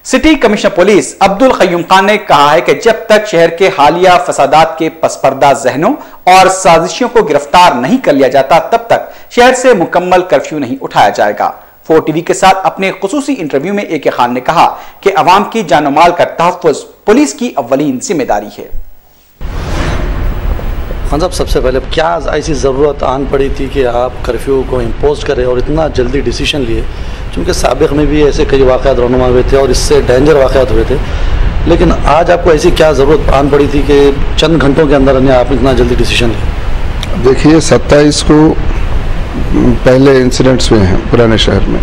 City commissioner police Abdul Qayyum Khan ने कहा है कि जब तक शहर के हालिया फसादात के पसपर्दा जहनों और साजिशों को गिरफ्तार नहीं कर लिया जाता तब तक शहर से मुकम्मल कर्फ्यू नहीं उठाया जाएगा। 4 टीवी के साथ अपने खुसूसी इंटरव्यू में ए के खान ने कहा कि अवाम की जान माल का तहफ़्फ़ुज़ पुलिस की अव्वलीन जिम्मेदारी है। खान साहब, सबसे पहले क्या ऐसी ज़रूरत आन पड़ी थी कि आप कर्फ्यू को इम्पोज करें और इतना जल्दी डिसीजन लिए, क्योंकि साबिक़ में भी ऐसे कई वाक़यात रहनुमा हुए थे और इससे डेंजर वाक़यात हुए थे, लेकिन आज आपको ऐसी क्या ज़रूरत आन पड़ी थी कि चंद घंटों के अंदर आप इतना जल्दी डिसीजन लें? देखिए, 27 को पहले इंसिडेंट्स हुए हैं पुराने शहर में,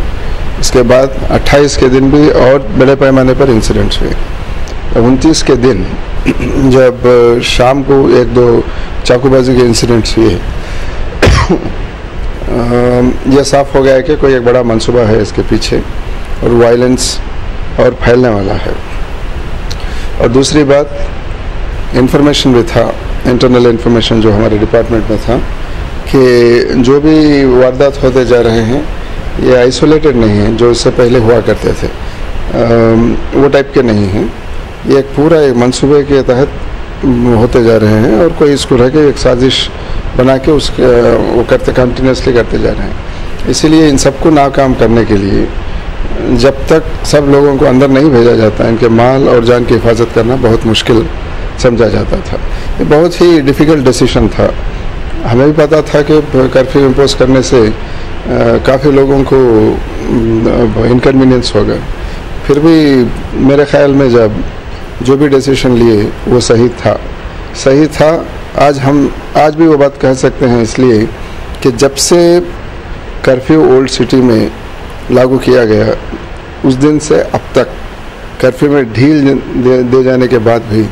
इसके बाद 28 के दिन भी और बड़े पैमाने पर इंसिडेंट्स हुए। 29 के दिन जब शाम को 1-2 चाकूबाजी के इंसिडेंट्स हुए, यह साफ हो गया है कि कोई एक बड़ा मंसूबा है इसके पीछे और वायलेंस और फैलने वाला है। और दूसरी बात, इंफॉर्मेशन भी था, इंटरनल इंफॉर्मेशन जो हमारे डिपार्टमेंट में था कि जो भी वारदात होते जा रहे हैं ये आइसोलेटेड नहीं है, जो इससे पहले हुआ करते थे वो टाइप के नहीं हैं, ये एक पूरा एक मंसूबे के तहत होते जा रहे हैं और कोई इसको रह के एक साजिश बना के उसके वो करते कंटिन्यूसली करते जा रहे हैं। इसीलिए इन सबको नाकाम करने के लिए जब तक सब लोगों को अंदर नहीं भेजा जाता, इनके माल और जान की हिफाजत करना बहुत मुश्किल समझा जाता था। ये बहुत ही डिफ़िकल्ट डिसीजन था। हमें भी पता था कि कर्फ्यू इम्पोज करने से काफ़ी लोगों को इनकन्वीनियंस होगा, फिर भी मेरे ख्याल में जब जो भी डिसीजन लिए वो सही था। आज भी वो बात कह सकते हैं, इसलिए कि जब से कर्फ्यू ओल्ड सिटी में लागू किया गया उस दिन से अब तक कर्फ्यू में ढील दे जाने के बाद भी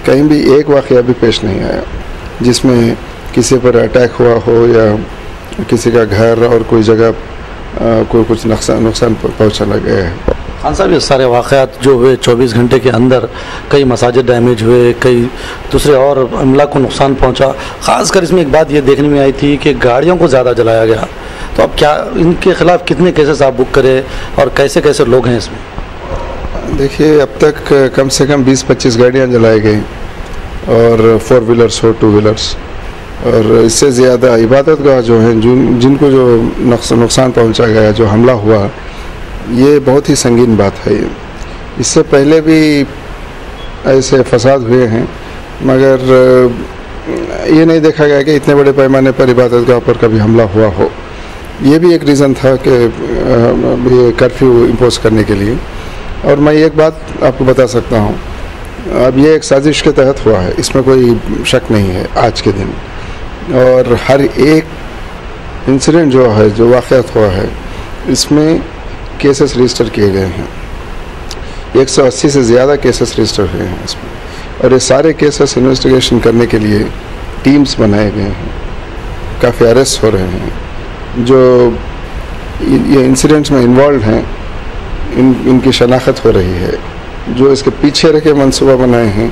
कहीं भी एक वाक़या भी पेश नहीं आया जिसमें किसी पर अटैक हुआ हो या किसी का घर और कोई जगह कोई कुछ नुकसान पहुँचा गया है। खान साहब, ये सारे वाक़यात जो हुए 24 घंटे के अंदर, कई मसाजिद डैमेज हुए, कई दूसरे और अमला को नुकसान पहुंचा। ख़ासकर इसमें एक बात ये देखने में आई थी कि गाड़ियों को ज़्यादा जलाया गया। तो अब क्या इनके ख़िलाफ़ कितने केसेस आप बुक करें और कैसे कैसे लोग हैं इसमें? देखिए, अब तक कम से कम 20-25 गाड़ियाँ जलाई गई और 4 व्हीलर्स हो, 2 व्हीलर्स, और इससे ज़्यादा इबादतगाह जो हैं जिनको जो नुकसान पहुँचा गया, जो हमला हुआ, ये बहुत ही संगीन बात है। इससे पहले भी ऐसे फसाद हुए हैं, मगर ये नहीं देखा गया कि इतने बड़े पैमाने पर इबादतगाह पर कभी हमला हुआ हो। ये भी एक रीज़न था कि ये कर्फ्यू इम्पोज करने के लिए। और मैं एक बात आपको बता सकता हूँ, अब ये एक साजिश के तहत हुआ है, इसमें कोई शक नहीं है आज के दिन। और हर एक इंसिडेंट जो है, जो वाक़यात हुआ है, इसमें केसेस रजिस्टर किए गए हैं। 180 से ज़्यादा केसेस रजिस्टर हुए हैं इसमें, और ये सारे केसेस इन्वेस्टिगेशन करने के लिए टीम्स बनाए गए हैं। काफ़ी अरेस्ट हो रहे हैं जो ये इंसिडेंट्स में इन्वॉल्व हैं, इनकी शनाख्त हो रही है। जो इसके पीछे रखे मंसूबा बनाए हैं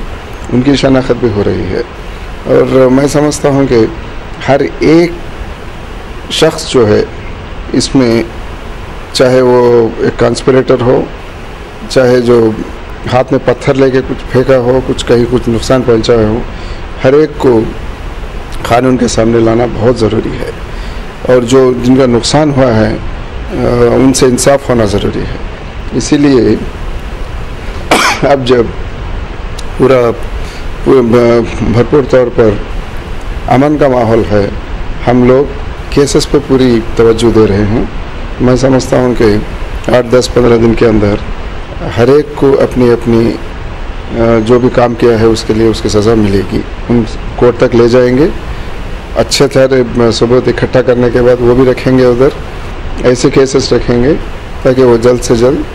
उनकी शनाख्त भी हो रही है। और मैं समझता हूँ कि हर एक शख्स जो है इसमें, चाहे वो एक कॉन्स्पिरेटर हो, चाहे जो हाथ में पत्थर लेके कुछ फेंका हो, कुछ कहीं कुछ नुकसान पहुंचाया हो, हर एक को कानून के सामने लाना बहुत ज़रूरी है। और जो जिनका नुकसान हुआ है उनसे इंसाफ होना ज़रूरी है। इसीलिए अब जब पूरा भरपूर तौर पर अमन का माहौल है, हम लोग केसेस पे पूरी तवज्जो दे रहे हैं। मैं समझता हूँ कि 8, 10, 15 दिन के अंदर हर एक को अपनी अपनी जो भी काम किया है उसके लिए उसकी सज़ा मिलेगी। उन कोर्ट तक ले जाएंगे, अच्छे तरह सबूत इकट्ठा करने के बाद वो भी रखेंगे उधर, ऐसे केसेस रखेंगे ताकि वो जल्द से जल्द